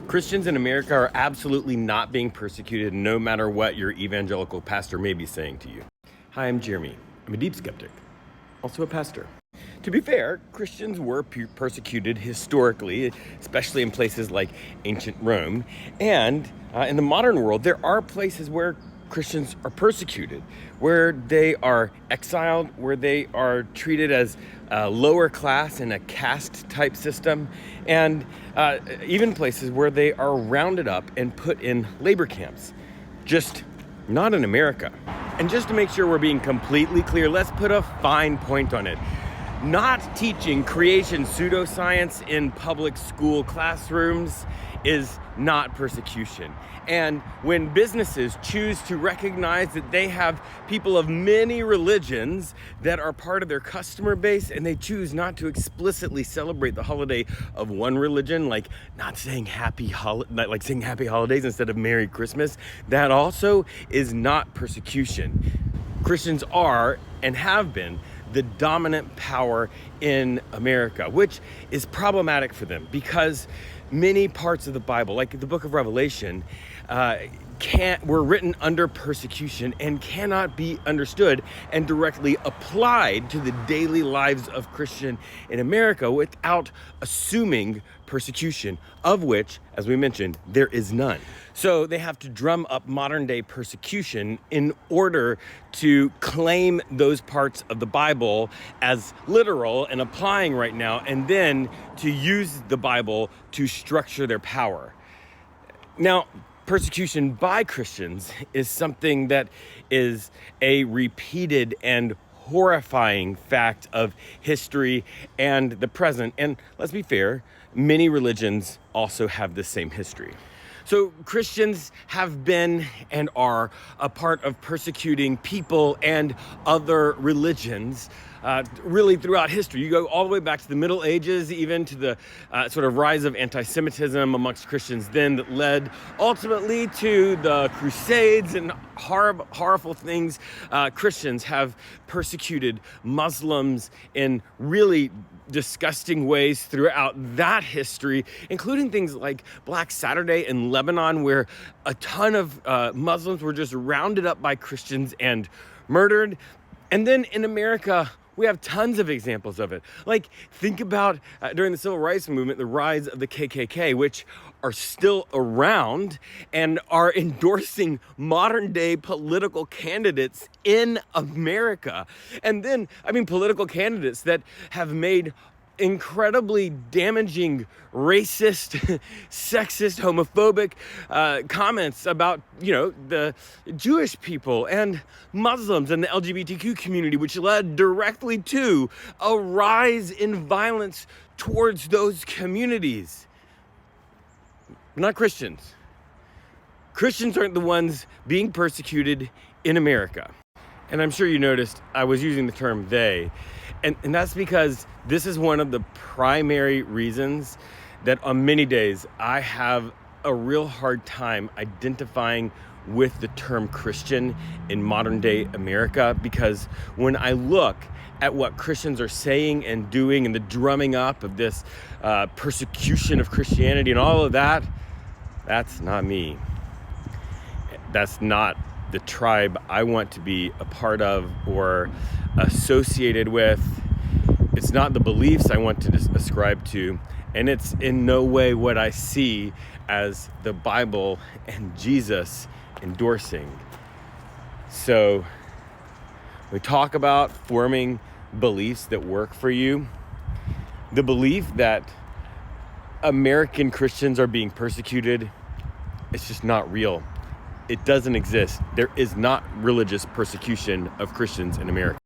Christians in America are absolutely not being persecuted, no matter what your evangelical pastor may be saying to you. Hi, I'm Jeremy. I'm a deep skeptic, also a pastor. To be fair, Christians were persecuted historically, especially in places like ancient Rome. And in the modern world, there are places where Christians are persecuted, where they are exiled, where they are treated as lower class in a caste type system, and even places where they are rounded up and put in labor camps. Just not in America. And just to make sure we're being completely clear, let's put a fine point on it. Not teaching creation pseudoscience in public school classrooms is not persecution. And when businesses choose to recognize that they have people of many religions that are part of their customer base, and they choose not to explicitly celebrate the holiday of one religion, like not saying like saying happy holidays instead of Merry Christmas, that also is not persecution. Christians are and have been the dominant power in America, which is problematic for them because many parts of the Bible, like the book of Revelation, were written under persecution and cannot be understood and directly applied to the daily lives of Christian in America without assuming persecution, of which, as we mentioned, there is none. So they have to drum up modern day persecution in order to claim those parts of the Bible as literal and applying right now, and then to use the Bible to structure their power. Now, persecution by Christians is something that is a repeated and horrifying fact of history and the present. And let's be fair, many religions also have the same history. So Christians have been and are a part of persecuting people and other religions really throughout history. You go all the way back to the Middle Ages, even to the sort of rise of anti-Semitism amongst Christians then that led ultimately to the Crusades and horrible things. Christians have persecuted Muslims in really disgusting ways throughout that history, including things like Black Saturday in Lebanon, where a ton of Muslims were just rounded up by Christians and murdered. And then in America, we have tons of examples of it. Like, think about during the Civil Rights Movement, the rise of the KKK, which are still around and are endorsing modern day political candidates in America. And then, political candidates that have made incredibly damaging, racist, sexist, homophobic comments about, the Jewish people and Muslims and the LGBTQ community, which led directly to a rise in violence towards those communities. Not Christians. Christians aren't the ones being persecuted in America. And I'm sure you noticed I was using the term they. And that's because this is one of the primary reasons that on many days I have a real hard time identifying with the term Christian in modern day America, because when I look at what Christians are saying and doing and the drumming up of this persecution of Christianity and all of that, that's not me. That's not the tribe I want to be a part of or associated with. It's not the beliefs I want to ascribe to, and it's in no way what I see as the Bible and Jesus endorsing. So we talk about forming beliefs that work for you. The belief that American Christians are being persecuted, it's just not real. It doesn't exist. There is not religious persecution of Christians in America.